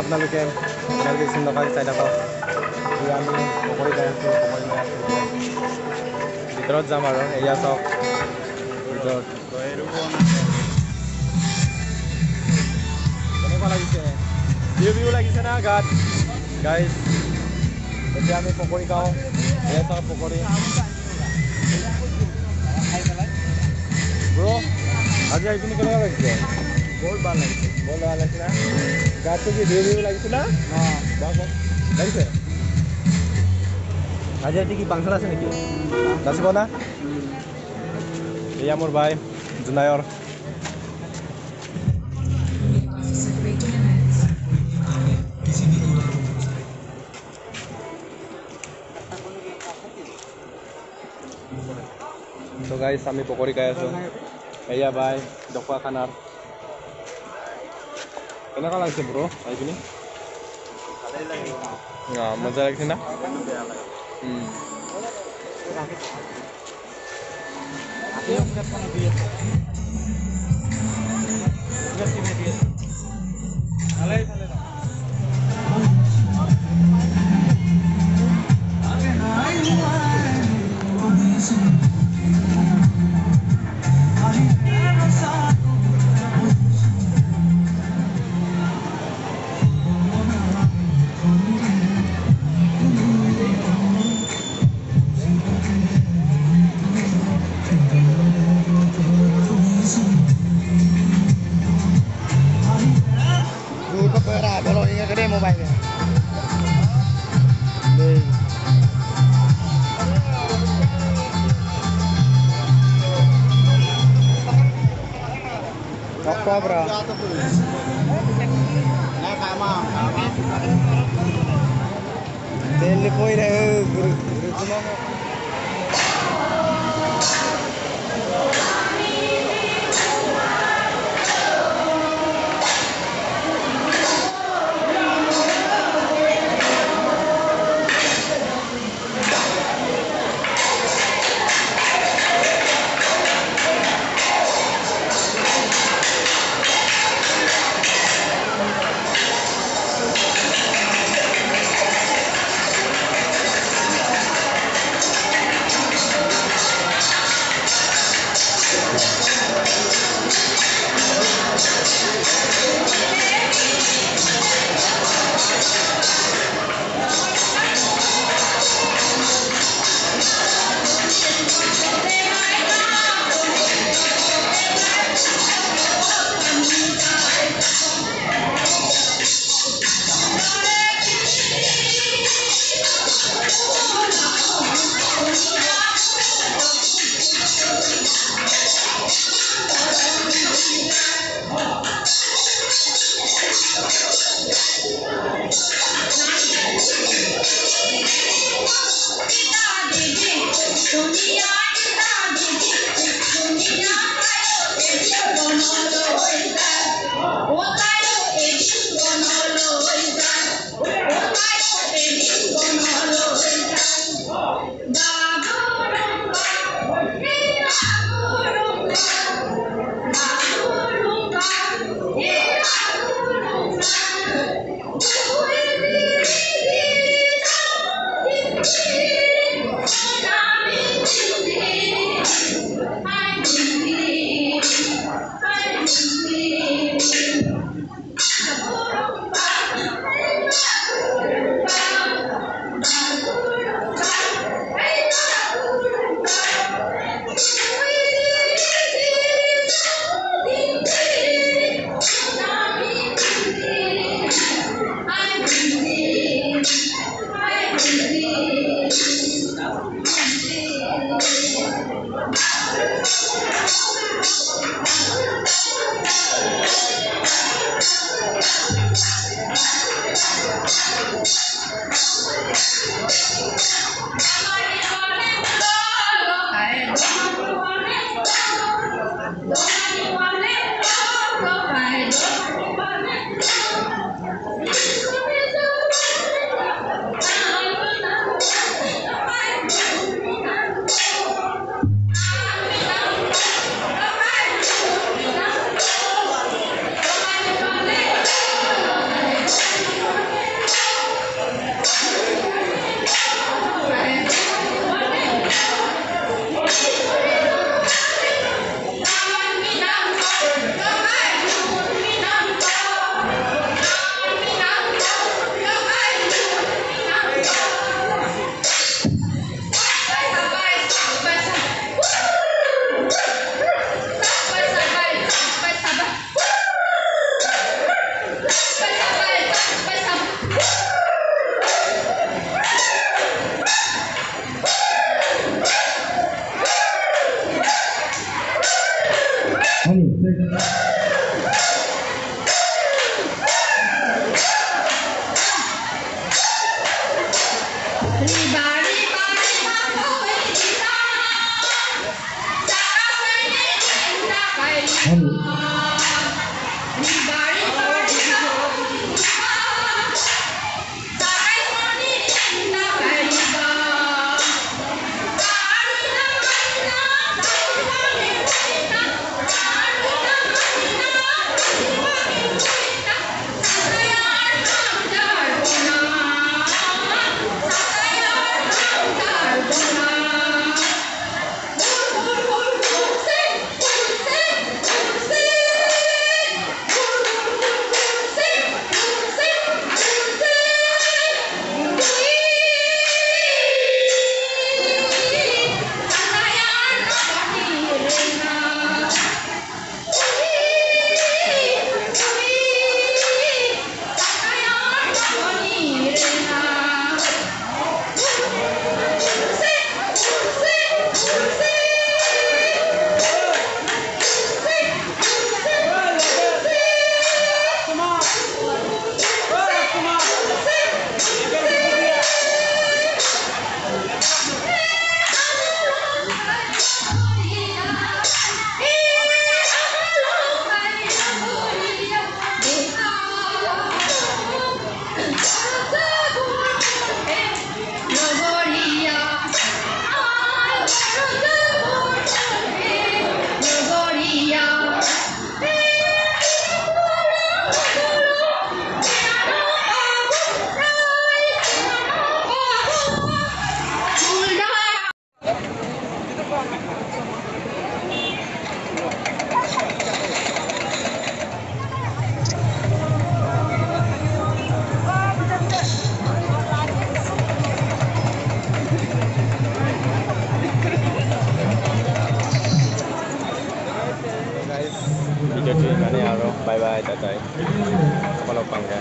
আপোনালোকে আপোনালোকে চিন্তাকৈ চাই থাকক আমি পকৰি খাই আছোঁ পকৰি খাই আছোঁ ভিতৰত যাম আৰু এয়া চাওক ভিতৰত কেনেকুৱা লাগিছে ভিউ লাগিছে না গাত গাইজ এতিয়া আমি পকৰি খাওঁ এয়া চাওক পকৰি ব্ৰ আজি আহি পিনি কেনেকুৱা লাগিছে বহুত ভাল লাগিছে না গাতটো কি ভিউ লাগিছে না লাগিছে আজি ৰাতি কি ফাংচন আছে নেকি নাচিব না এয়া মোৰ ভাই জুনায়ৰ তো গাইছ আমি পকৰি খাই আছোঁ এয়া ভাই ডখোৱা খানাৰ কেনেকুৱা লাগিছে ব্ৰ আহি পিনি মজা লাগিছে না Apa bro? Telepon guru ভিডিঅ'টো ইমানেই আৰু বাই বাই টাটাই আকৌ লগ পামগৈ